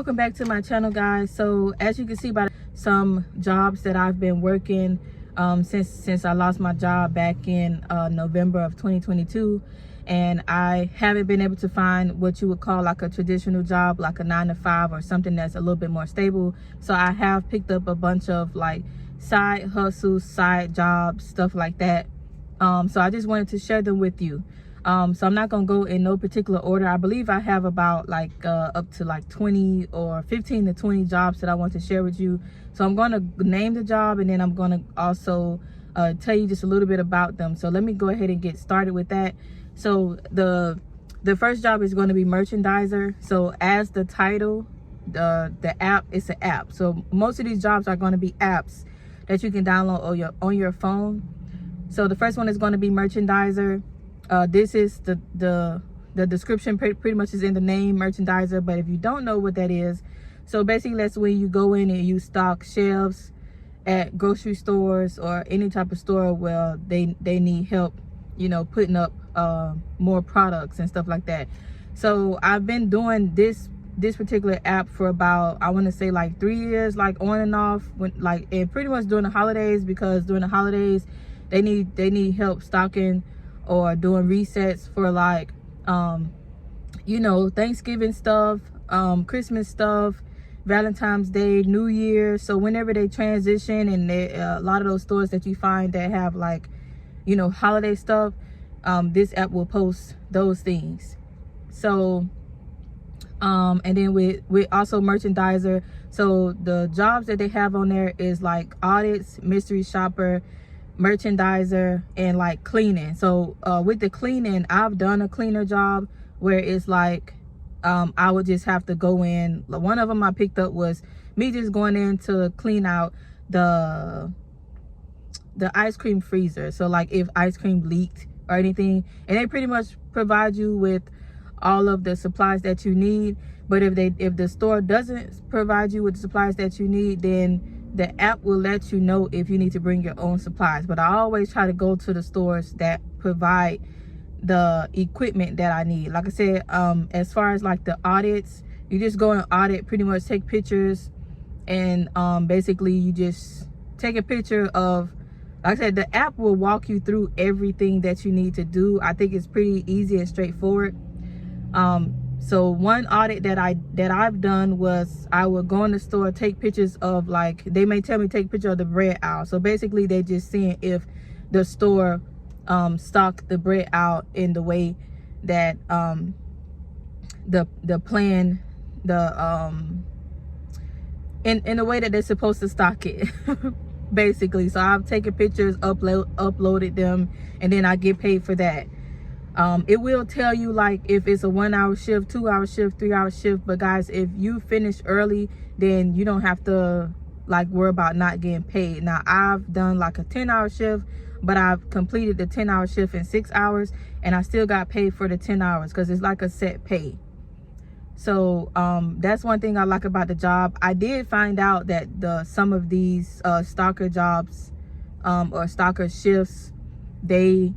Welcome back to my channel, guys. So as you can see by some jobs that I've been working since I lost my job back in November of 2022, and I haven't been able to find what you would call like a traditional job, like a 9-to-5 or something that's a little bit more stable. So I have picked up a bunch of like side hustles, side jobs, stuff like that. So I just wanted to share them with you. So I'm not gonna go in no particular order. I believe I have about like up to like 20 or 15 to 20 jobs that I want to share with you. So I'm gonna name the job, and then I'm gonna also tell you just a little bit about them. So let me go ahead and get started with that. So the first job is going to be merchandiser. So as the title, the app, it's an app. So most of these jobs are going to be apps that you can download on your phone. So the first one is going to be merchandiser. This is the description pretty much is in the name, merchandiser. But if you don't know what that is, so basically that's when you go in and you stock shelves at grocery stores or any type of store where they need help, you know, putting up more products and stuff like that. So I've been doing this particular app for about, I want to say like 3 years, like on and off, and pretty much during the holidays, because during the holidays they need help stocking or doing resets for like you know, Thanksgiving stuff, Christmas stuff, Valentine's Day, New Year. So whenever they transition, and a lot of those stores that you find that have like, you know, holiday stuff, this app will post those things. So and then with also merchandiser, so the jobs that they have on there is like audits, mystery shopper, merchandiser, and like cleaning. So with the cleaning, I've done a cleaner job where it's like I would just have to go in. One of them I picked up was me just going in to clean out the ice cream freezer. So like if ice cream leaked or anything, and they pretty much provide you with all of the supplies that you need. But if the store doesn't provide you with the supplies that you need, then the app will let you know if you need to bring your own supplies. But I always try to go to the stores that provide the equipment that I need. Like I said, as far as like the audits, you just go and audit, pretty much take pictures, and basically you just take a picture of, like I said, the app will walk you through everything that you need to do. I think it's pretty easy and straightforward. So one audit that I've done was I would go in the store, take pictures of, like, they may tell me take a picture of the bread aisle. So basically they're just seeing if the store stock the bread out in the way that the plan, in the way that they're supposed to stock it. Basically. So I've taken pictures, uploaded them, and then I get paid for that. It will tell you like if it's a 1-hour shift, 2-hour shift, 3-hour shift. But guys, if you finish early, then you don't have to like worry about not getting paid. Now I've done like a 10-hour shift, but I've completed the 10-hour shift in 6 hours, and I still got paid for the 10 hours because it's like a set pay. So that's one thing I like about the job. I did find out that some of these stalker jobs or stalker shifts, they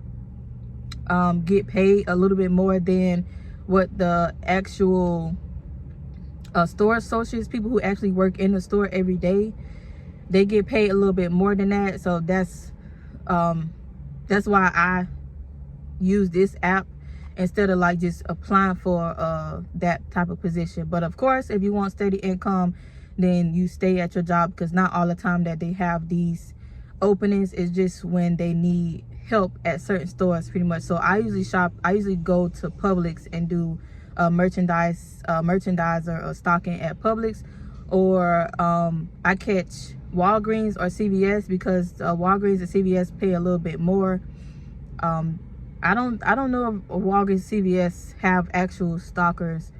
get paid a little bit more than what the actual store associates, people who actually work in the store every day, they get paid a little bit more than that. So that's why I use this app instead of like just applying for that type of position. But of course, if you want steady income, then you stay at your job, because not all the time that they have these openings. Is just when they need help at certain stores, pretty much. So I usually go to Publix and do merchandiser or stocking at Publix, or I catch Walgreens or CVS, because Walgreens and CVS pay a little bit more. I don't know if Walgreens, CVS have actual stalkers,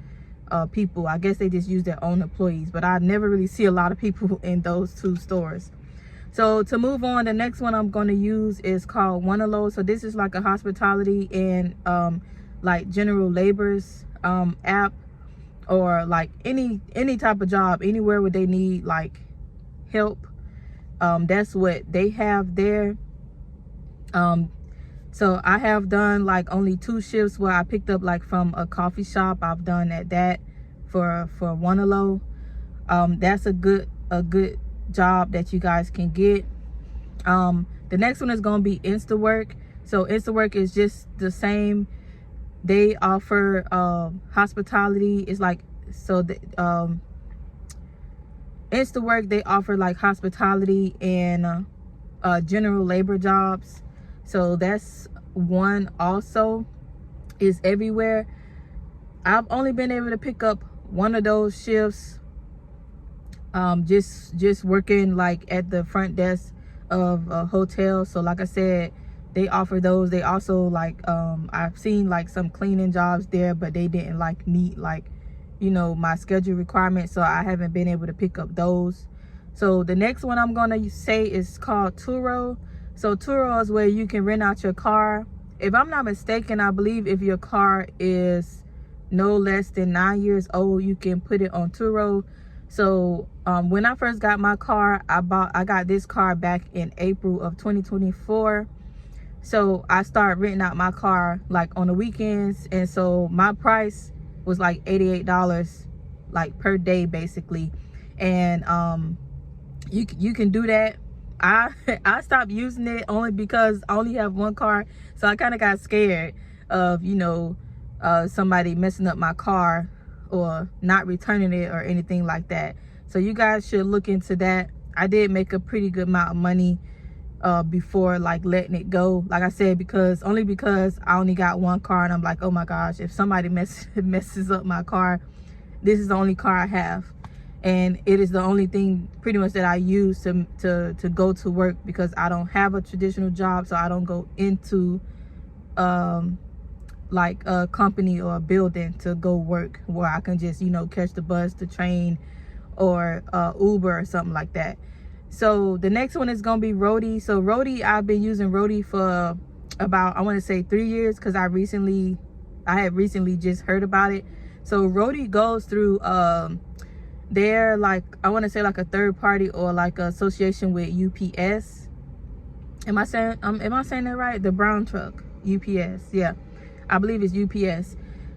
people. I guess they just use their own employees, but I never really see a lot of people in those two stores. So to move on, the next one I'm going to use is called Wanalo. So this is like a hospitality and like general labors app, or like any type of job, anywhere where they need like help. That's what they have there. So I have done like only 2 shifts where I picked up like from a coffee shop. I've done that for Wanalo. That's a good job that you guys can get. The next one is going to be Instawork. So Instawork is just the same. They offer hospitality. It's like, so the Instawork, they offer like hospitality and general labor jobs. So that's one also. Is everywhere. I've only been able to pick up one of those shifts, just working like at the front desk of a hotel. So like I said, they offer those. They also like I've seen like some cleaning jobs there, but they didn't like meet like, you know, my schedule requirements, so I haven't been able to pick up those. So the next one I'm gonna say is called Turo. So Turo is where you can rent out your car. If I'm not mistaken, I believe if your car is no less than 9 years old, you can put it on Turo. So when I first got my car, I got this car back in April of 2024. So I started renting out my car like on the weekends, and so my price was like $88 like per day basically. And you can do that. I stopped using it only because I only have one car, so I kind of got scared of, you know, somebody messing up my car or not returning it or anything like that. So you guys should look into that. I did make a pretty good amount of money before like letting it go, like I said, because I only got one car, and I'm like, oh my gosh, if somebody messes up my car, this is the only car I have, and it is the only thing pretty much that I use to go to work, because I don't have a traditional job. So I don't go into like a company or a building to go work where I can just, you know, catch the bus, the train, or Uber or something like that. So the next one is gonna be Roadie. So Roadie, I've been using Roadie for about, I want to say 3 years, because I had recently just heard about it. So Roadie goes through they're like, I want to say like a third party or like an association with UPS. Am I saying that right? The brown truck, UPS. Yeah, I believe it's UPS.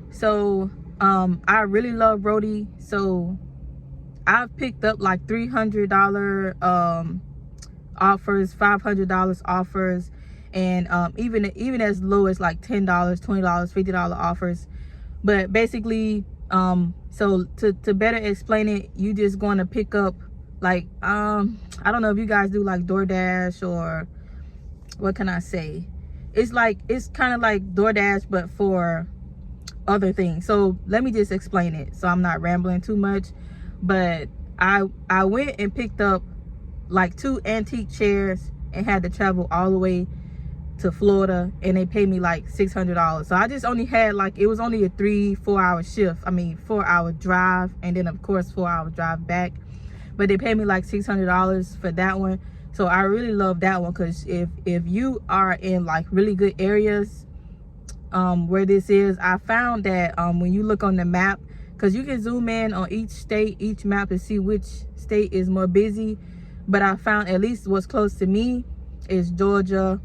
So I really love Roadie. So I've picked up like $300 offers, $500 offers, and even as low as like $10, $20, $50 offers. But basically, so to better explain it, you just going to pick up like I don't know if you guys do like DoorDash, or what can I say? It's kind of like DoorDash but for other things. So let me just explain it so I'm not rambling too much. But I went and picked up like 2 antique chairs and had to travel all the way to Florida, and they paid me like $600. So I just only had like, it was only a 3-4 hour shift. I mean 4-hour drive, and then of course 4-hour drive back. But they paid me like $600 for that one. So I really love that one, because if you are in like really good areas where this is, I found that when you look on the map, because you can zoom in on each state, each map, to see which state is more busy. But I found at least what's close to me is Georgia,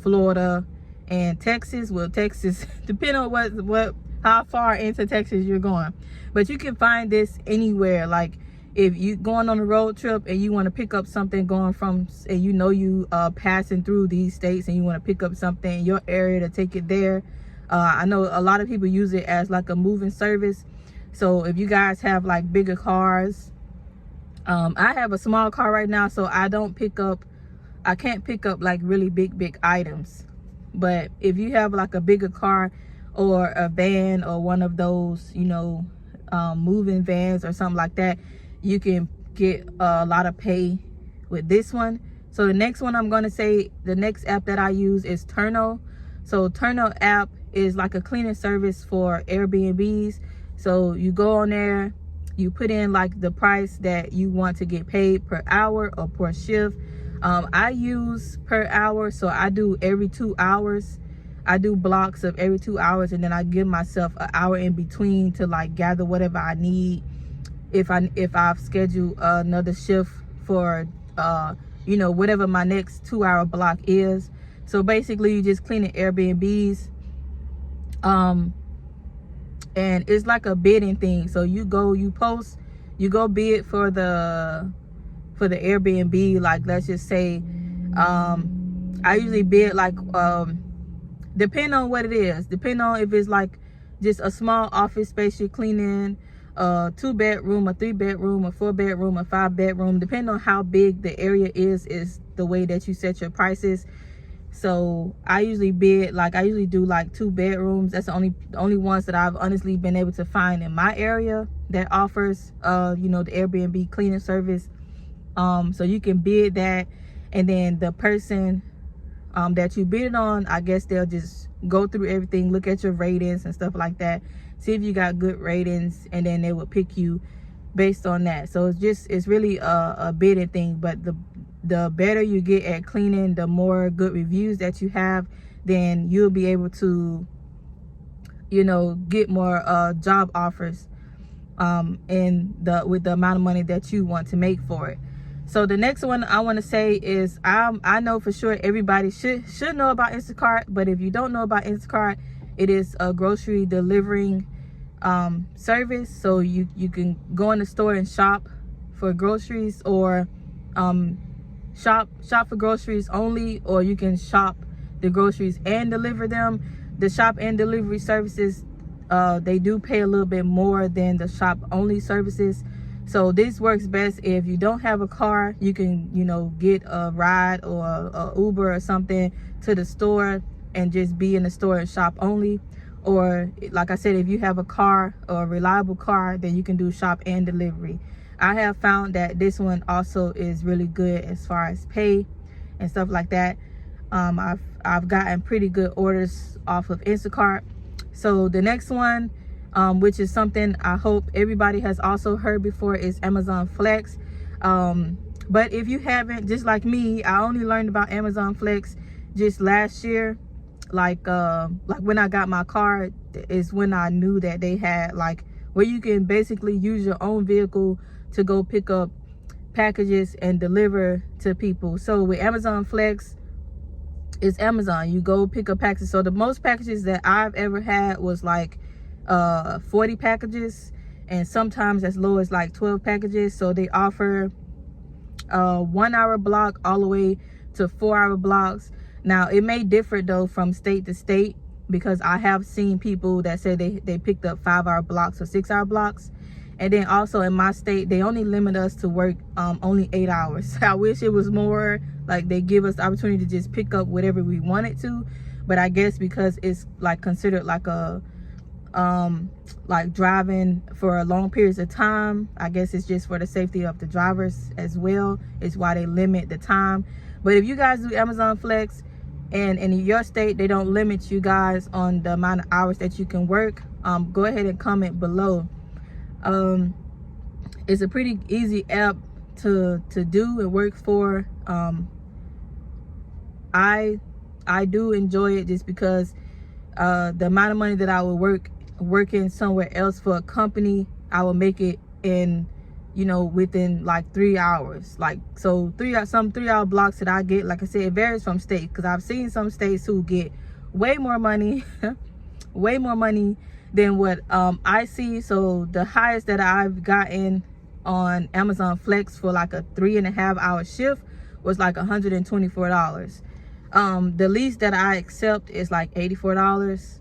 Florida, and Texas. Well, Texas, depending on how far into Texas you're going. But you can find this anywhere. Like if you going on a road trip and you want to pick up something going from, and you know you passing through these states, and you want to pick up something in your area to take it there. I know a lot of people use it as like a moving service. So if you guys have like bigger cars, I have a small car right now, so I can't pick up like really big items. But if you have like a bigger car or a van or one of those, you know, moving vans or something like that, you can get a lot of pay with this one. So the next one I'm going to say, the next app that I use is Turno. So Turno app is like a cleaning service for Airbnbs. So you go on there, you put in like the price that you want to get paid per hour or per shift. I use per hour, so I do every 2 hours. I do blocks of every 2 hours, and then I give myself an hour in between to like gather whatever I need. If I've scheduled another shift for you know, whatever my next 2 hour block is. So basically you just clean the Airbnbs, and it's like a bidding thing. So you go, you post you go bid for the Airbnb, like let's just say I usually bid like depending on what it is, depending on if it's like just a small office space you're cleaning, a 2-bedroom, a 3-bedroom, a 4-bedroom, a 5-bedroom, depending on how big the area is the way that you set your prices. So I usually bid, like I usually do like 2 bedrooms. That's the only ones that I've honestly been able to find in my area that offers you know, the Airbnb cleaning service. So you can bid that, and then the person that you bid on, I guess they'll just go through everything, look at your ratings and stuff like that, see if you got good ratings, and then they will pick you based on that. So it's really a bidding thing. But the better you get at cleaning, the more good reviews that you have, then you'll be able to, you know, get more job offers with the amount of money that you want to make for it. So the next one I want to say is I know for sure everybody should know about Instacart, but if you don't know about Instacart, it is a grocery delivering service. So you can go in the store and shop for groceries, or shop for groceries only, or you can shop the groceries and deliver them. The shop and delivery services, they do pay a little bit more than the shop only services. So this works best if you don't have a car. You can, you know, get a ride or a Uber or something to the store and just be in the store and shop only. Or like I said, if you have a car or a reliable car, then you can do shop and delivery. I have found that this one also is really good as far as pay and stuff like that. I've gotten pretty good orders off of Instacart. So the next one, which is something I hope everybody has also heard before, is Amazon Flex. But if you haven't, just like me, I only learned about Amazon Flex just last year. Like when I got my card is when I knew that they had like where you can basically use your own vehicle to go pick up packages and deliver to people. So with Amazon Flex, it's Amazon. You go pick up packages. So the most packages that I've ever had was like 40 packages, and sometimes as low as like 12 packages. So they offer 1 hour block all the way to 4 hour blocks. Now it may differ though from state to state, because I have seen people that say they picked up 5 hour blocks or 6 hour blocks. And then also in my state, they only limit us to work only 8 hours. I wish it was more, like they give us the opportunity to just pick up whatever we wanted to. But I guess because it's like considered like a like driving for long periods of time, I guess it's just for the safety of the drivers as well, is why they limit the time. But if you guys do Amazon Flex and in your state they don't limit you guys on the amount of hours that you can work, go ahead and comment below. It's a pretty easy app to do and work for. I do enjoy it just because the amount of money that I would working somewhere else for a company, I will make it in, you know, within like 3 hours. Like, so some 3 hour blocks that I get, like I said, it varies from state, because I've seen some states who get way more money way more money than what I see. So the highest that I've gotten on Amazon Flex for like a 3.5 hour shift was like $124. The least that I accept is like $84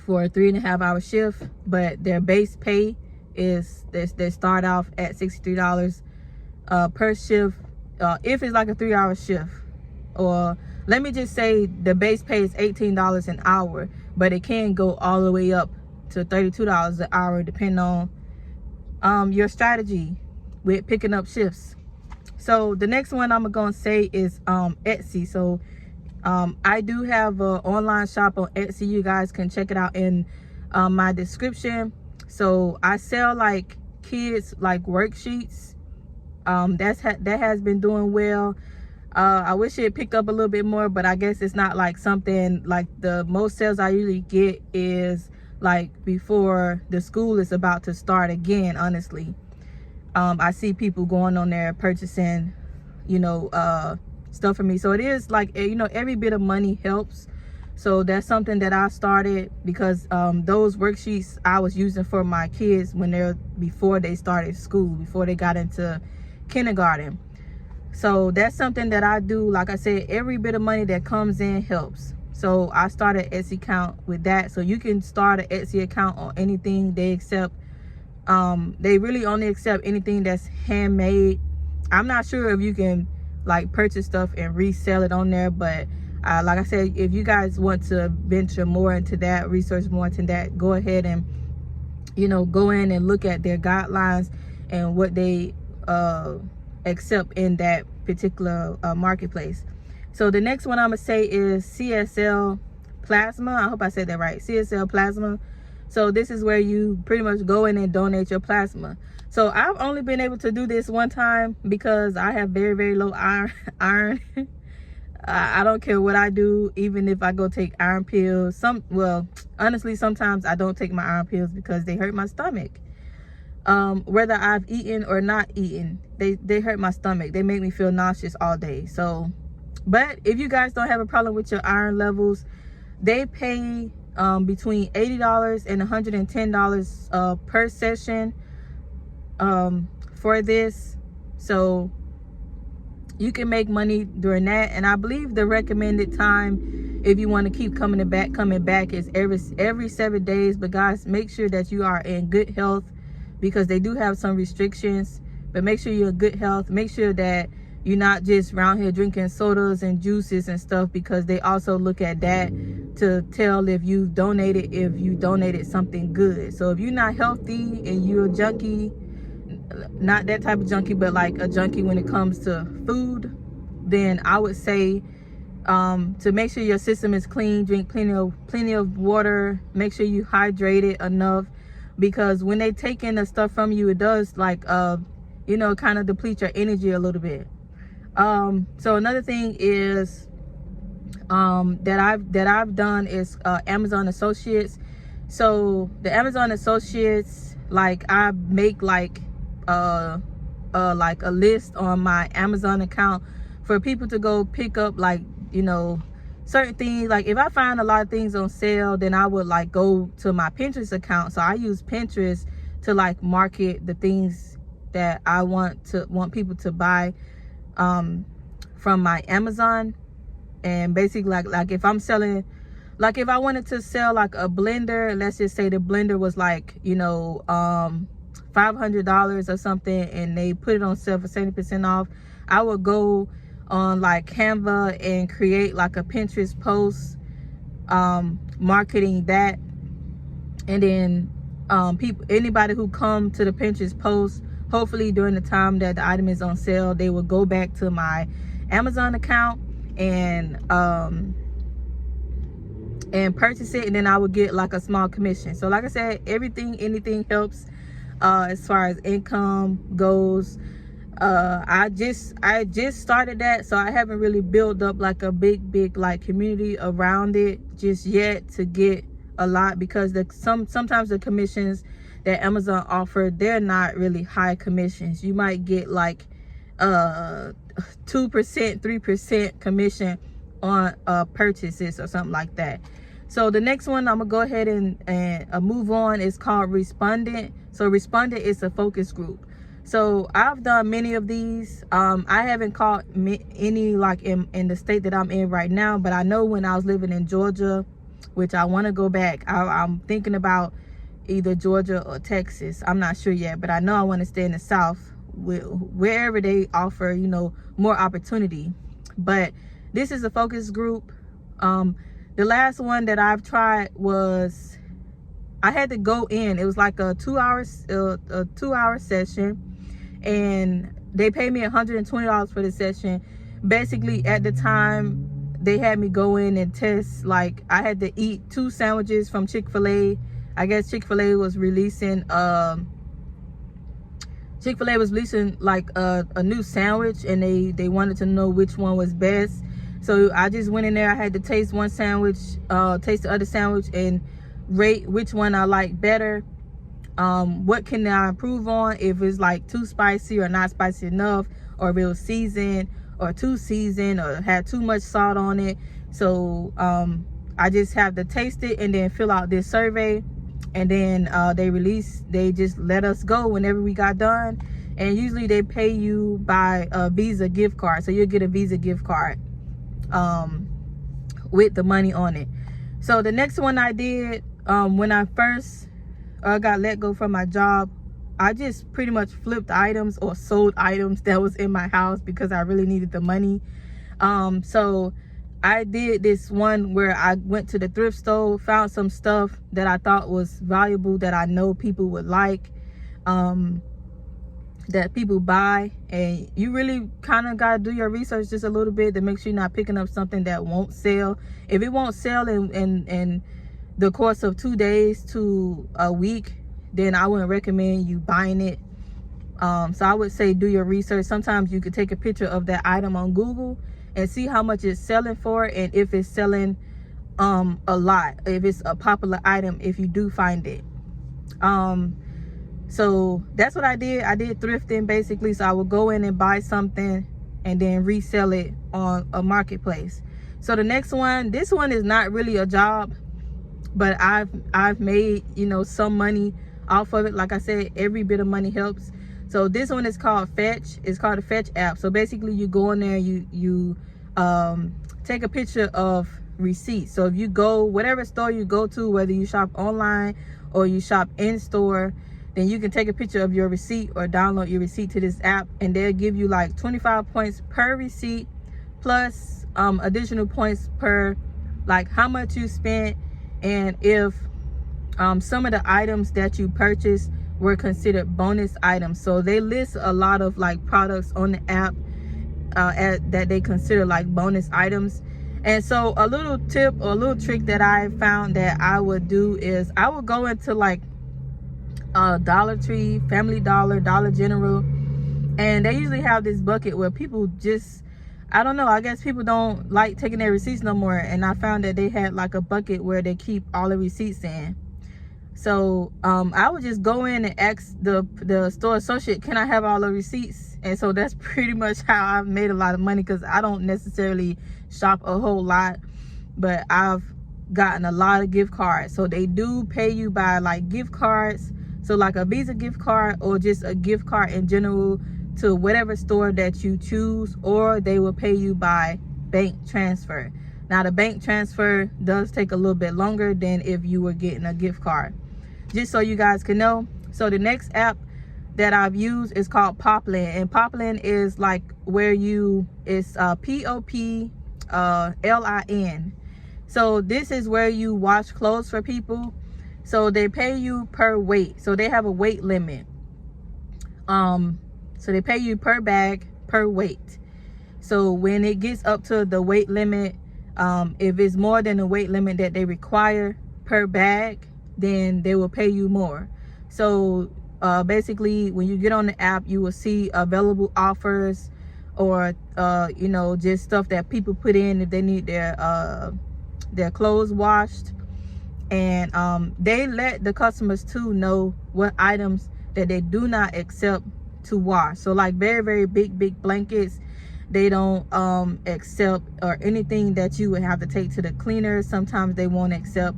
for a 3.5 hour shift, but their base pay is they start off at $63 per shift if it's like a 3 hour shift. Or let me just say the base pay is $18 an hour, but it can go all the way up to $32 an hour depending on your strategy with picking up shifts. So the next one I'm gonna say is Etsy. So I do have an online shop on Etsy. You guys can check it out in my description. So I sell like kids like worksheets. That has been doing well. I wish it picked up a little bit more, but I guess it's not like something like the most sales I usually get is like before the school is about to start again, honestly. I see people going on there purchasing, you know, stuff for me. So it is like, you know, every bit of money helps. So that's something that I started because those worksheets I was using for my kids before they started school, before they got into kindergarten. So that's something that I do. Like I said, every bit of money that comes in helps. So I started an Etsy account with that. So you can start an Etsy account on anything. They accept, they really only accept anything that's handmade. I'm not sure if you can like purchase stuff and resell it on there, but like I said, if you guys want to venture more into that, research more into that, go ahead and, you know, go in and look at their guidelines and what they accept in that particular marketplace. So the next one I'm gonna say is CSL Plasma. I hope I said that right. CSL Plasma. So this is where you pretty much go in and donate your plasma. So I've only been able to do this one time because I have very, very low iron. I don't care what I do, even if I go take iron pills. Well, honestly, sometimes I don't take my iron pills because they hurt my stomach. Whether I've eaten or not eaten, they hurt my stomach. They make me feel nauseous all day. So, but if you guys don't have a problem with your iron levels, they pay between $80 and $110 per session for this. So you can make money during that. And I believe the recommended time, if you want to keep coming back, is every 7 days. But guys, make sure that you are in good health, because they do have some restrictions. But make sure you're in good health. Make sure that you're not just around here drinking sodas and juices and stuff, because they also look at that to tell if you donated something good. So if you're not healthy and you're a junkie, not that type of junkie, but like a junkie when it comes to food, then I would say to make sure your system is clean, drink plenty of water, make sure you hydrated enough, because when they take in the stuff from you, it does like you know, kind of deplete your energy a little bit. So another thing is that I've done is Amazon Associates. So the Amazon Associates, like I make like a list on my Amazon account for people to go pick up, like, you know, certain things. Like if I find a lot of things on sale, then I would like go to my Pinterest account. So I use Pinterest to like market the things that I want people to buy from my Amazon. And basically like if I'm selling, like if I wanted to sell like a blender, let's just say the blender was like, you know, $500 or something, and they put it on sale for 70% off, I would go on like Canva and create like a Pinterest post marketing that. And then anybody who come to the Pinterest post, hopefully during the time that the item is on sale, they will go back to my Amazon account and purchase it, and then I would get like a small commission. So like I said, anything helps as far as income goes. I just started that, so I haven't really built up like a big like community around it just yet to get a lot, because sometimes the commissions that Amazon offer, they're not really high commissions. You might get like 2%, 3% commission on purchases or something like that. So the next one I'm gonna go ahead and move on is called Respondent. So Respondent is a focus group. So I've done many of these. I haven't caught any like in the state that I'm in right now, but I know when I was living in Georgia, which I want to go back, I'm thinking about either Georgia or Texas. I'm not sure yet, but I know I want to stay in the South, wherever they offer, you know, more opportunity. But this is a focus group. The last one that I've tried was, I had to go in. It was like a 2 hour session, and they paid me $120 for the session. Basically, at the time, they had me go in and test, like I had to eat 2 sandwiches from Chick-fil-A. I guess Chick-fil-A was releasing like a new sandwich, and they wanted to know which one was best. So I just went in there. I had to taste one sandwich, taste the other sandwich, and rate which one I like better. What can I improve on, if it's like too spicy or not spicy enough, or if it was seasoned or too seasoned or had too much salt on it. So I just have to taste it and then fill out this survey, and then they just let us go whenever we got done. And usually they pay you by a Visa gift card, so you'll get a Visa gift card with the money on it. So the next one I did, when I first got let go from my job, I just pretty much flipped items or sold items that was in my house because I really needed the money. So I did this one where I went to the thrift store, found some stuff that I thought was valuable, that I know people would like, that people buy. And you really kind of got to do your research just a little bit to make sure you're not picking up something that won't sell. If it won't sell in the course of 2 days to a week, then I wouldn't recommend you buying it. So I would say do your research. Sometimes you could take a picture of that item on Google and see how much it's selling for, and if it's selling a lot, if it's a popular item, if you do find it. So that's what I did. I did thrifting basically. So I would go in and buy something and then resell it on a marketplace. So the next one, this one is not really a job, but I've made, you know, some money off of it. Like I said, every bit of money helps. So this one is called Fetch. It's called a Fetch app. So basically you go in there, you take a picture of receipts. So if you go, whatever store you go to, whether you shop online or you shop in store, then you can take a picture of your receipt or download your receipt to this app, and they'll give you like 25 points per receipt, plus additional points per like how much you spent, and if some of the items that you purchased were considered bonus items. So they list a lot of like products on the app that they consider like bonus items. And so a little tip or a little trick that I found that I would do is I would go into like Dollar Tree, Family Dollar, Dollar General, and they usually have this bucket where people just, I don't know, I guess people don't like taking their receipts no more, and I found that they had like a bucket where they keep all the receipts in. So I would just go in and ask the store associate, can I have all the receipts? And so that's pretty much how I've made a lot of money, because I don't necessarily shop a whole lot, but I've gotten a lot of gift cards. So they do pay you by like gift cards, so like a Visa gift card or just a gift card in general to whatever store that you choose, or they will pay you by bank transfer. Now the bank transfer does take a little bit longer than if you were getting a gift card, just so you guys can know. So the next app that I've used is called Poplin, and Poplin is like where it's Poplin. So this is where you wash clothes for people. So they pay you per weight. So they have a weight limit. So they pay you per bag, per weight. So when it gets up to the weight limit, if it's more than the weight limit that they require per bag, then they will pay you more. So basically when you get on the app, you will see available offers, or you know, just stuff that people put in if they need their clothes washed. And they let the customers too know what items that they do not accept to wash. So like very, very big blankets, they don't accept, or anything that you would have to take to the cleaner, sometimes they won't accept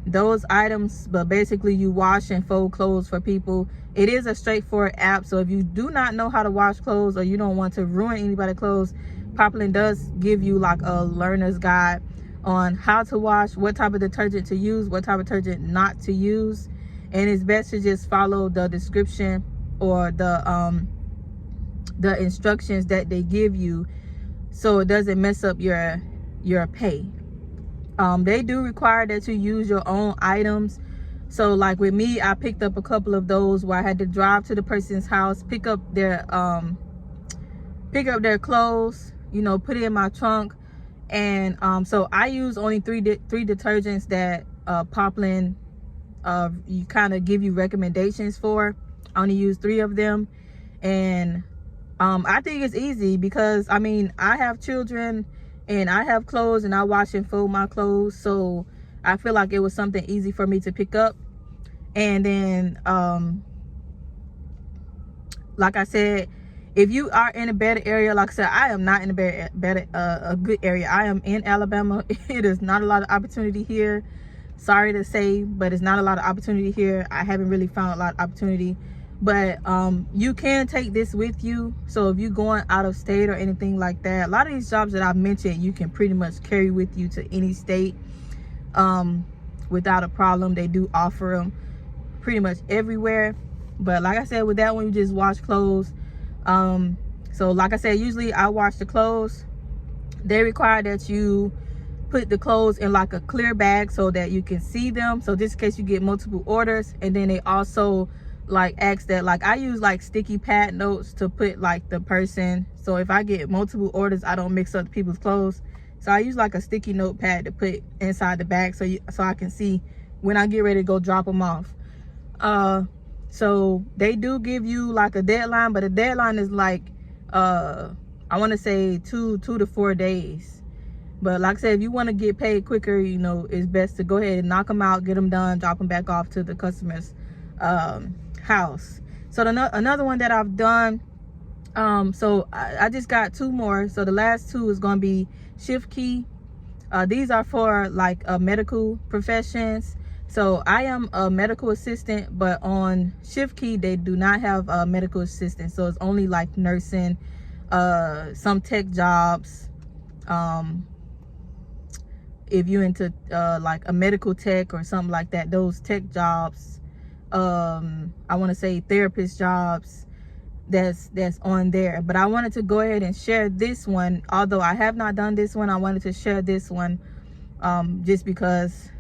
those items. But basically you wash and fold clothes for people. It is a straightforward app, so if you do not know how to wash clothes, or you don't want to ruin anybody's clothes, Poplin does give you like a learner's guide on how to wash, what type of detergent to use, what type of detergent not to use. And it's best to just follow the description or the instructions that they give you, so it doesn't mess up your pay. They do require that you use your own items. So like with me, I picked up a couple of those where I had to drive to the person's house, pick up their clothes, you know, put it in my trunk. And so I use only three detergents that Poplin you kind of give you recommendations for. I only use 3 of them, and I think it's easy because I mean, I have children and I have clothes, and I wash and fold my clothes, so I feel like it was something easy for me to pick up. And then like I said, if you are in a better area, like I said, I am not in a good area. I am in Alabama. It is not a lot of opportunity here. Sorry to say, but it's not a lot of opportunity here. I haven't really found a lot of opportunity, but you can take this with you. So if you're going out of state or anything like that, a lot of these jobs that I've mentioned, you can pretty much carry with you to any state without a problem. They do offer them pretty much everywhere. But like I said, with that one, you just wash clothes. So like I said, usually I wash the clothes. They require that you put the clothes in like a clear bag so that you can see them, so just in case you get multiple orders. And then they also like ask that, like I use like sticky pad notes to put like the person, so if I get multiple orders, I don't mix up people's clothes. So I use like a sticky notepad to put inside the bag so I can see when I get ready to go drop them off. So they do give you like a deadline, but a deadline is like I want to say two to 4 days. But like I said, if you want to get paid quicker, you know, it's best to go ahead and knock them out, get them done, drop them back off to the customer's house. So another one that I've done, so I just got 2 more. So the last 2 is going to be shift key. These are for like medical professions. So I am a medical assistant, but on shift key they do not have a medical assistant. So it's only like nursing, some tech jobs. If you're into like a medical tech or something like that, those tech jobs, I want to say therapist jobs, that's on there. But I wanted to go ahead and share this one. Although I have not done this one, I wanted to share this one just because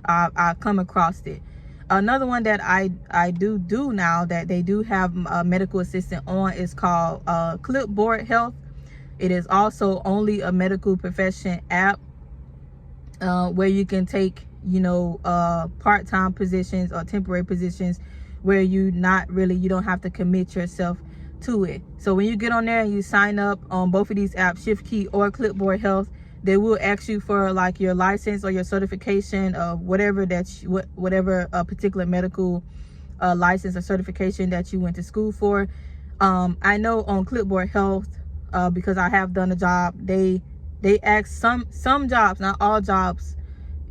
I've come across it. Another one that I do now that they do have a medical assistant on is called Clipboard Health. It is also only a medical profession app where you can take, you know, part-time positions or temporary positions where you don't have to commit yourself to it. So when you get on there and you sign up on both of these apps, Shift Key or Clipboard Health, they will ask you for like your license or your certification of whatever particular medical license or certification that you went to school for. I know on Clipboard Health, because I have done a job, they ask some jobs, not all jobs.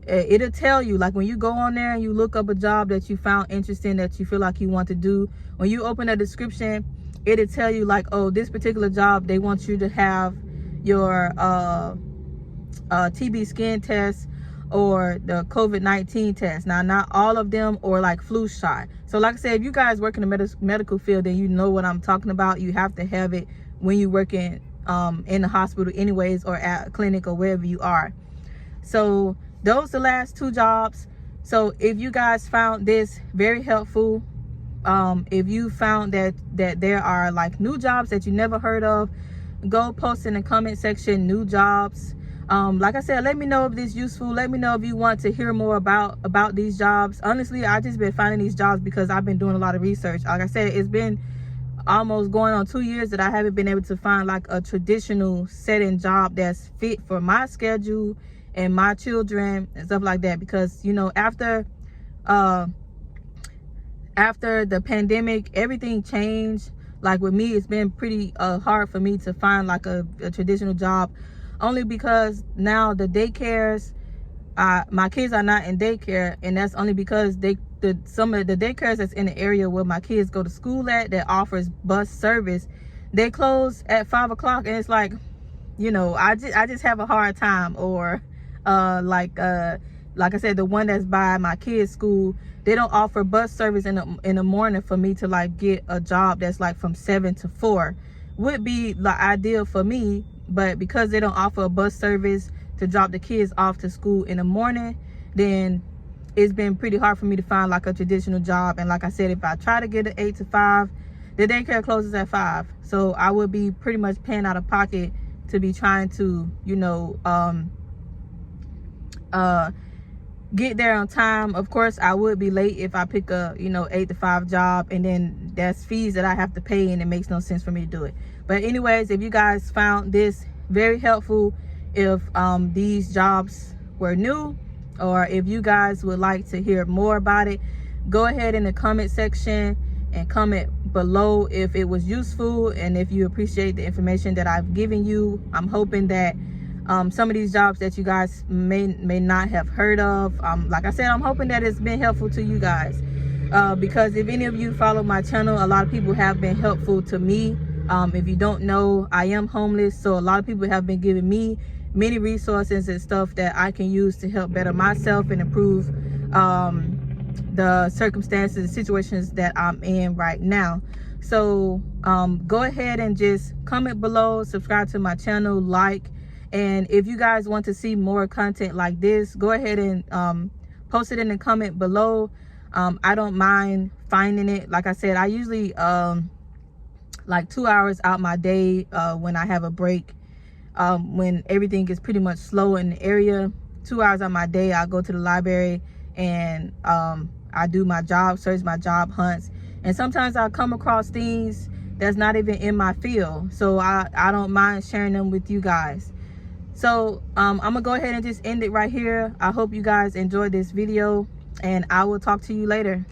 It'll tell you, like when you go on there and you look up a job that you found interesting, that you feel like you want to do, when you open a description, it'll tell you like, oh, this particular job, they want you to have your TB skin test or the COVID-19 test. Now, not all of them, or like flu shot. So like I said, if you guys work in the medical field, then you know what I'm talking about. You have to have it when you work in the hospital anyways, or at a clinic or wherever you are. So those are the last 2 jobs. So if you guys found this very helpful, if you found that there are like new jobs that you never heard of, go post in the comment section new jobs. Like I said, let me know if this is useful. Let me know if you want to hear more about these jobs. Honestly, I just been finding these jobs because I've been doing a lot of research. Like I said, it's been almost going on 2 years that I haven't been able to find like a traditional setting job that's fit for my schedule and my children and stuff like that. Because, you know, after the pandemic, everything changed. Like with me, it's been pretty hard for me to find like a traditional job, only because now the daycares, my kids are not in daycare, and that's only because some of the daycares that's in the area where my kids go to school at, that offers bus service, they close at 5 o'clock. And it's like, you know, I just have a hard time. Or like I said, the one that's by my kids' school, they don't offer bus service in the morning for me to like get a job that's like from 7 to 4. Would be like ideal for me, but because they don't offer a bus service to drop the kids off to school in the morning, then it's been pretty hard for me to find like a traditional job. And like I said, if I try to get an 8 to 5, the daycare closes at 5. So I would be pretty much paying out of pocket to be trying to, you know, get there on time. Of course, I would be late if I pick a, you know, 8 to 5 job, and then that's fees that I have to pay, and it makes no sense for me to do it. But anyways, if you guys found this very helpful, if these jobs were new, or if you guys would like to hear more about it, go ahead in the comment section and comment below if it was useful and if you appreciate the information that I've given you. I'm hoping that some of these jobs that you guys may not have heard of, like I said, I'm hoping that it's been helpful to you guys, because if any of you follow my channel, a lot of people have been helpful to me. If you don't know, I am homeless, so a lot of people have been giving me many resources and stuff that I can use to help better myself and improve the circumstances and situations that I'm in right now. So go ahead and just comment below, subscribe to my channel, like, and if you guys want to see more content like this, go ahead and post it in the comment below. I don't mind finding it. Like I said, I usually like 2 hours out my day when I have a break, when everything is pretty much slow in the area. 2 hours out my day, I'll go to the library and I do my job search, my job hunts, and sometimes I'll come across things that's not even in my field, so I don't mind sharing them with you guys. So I'm gonna go ahead and just end it right here. I hope you guys enjoyed this video, and I will talk to you later.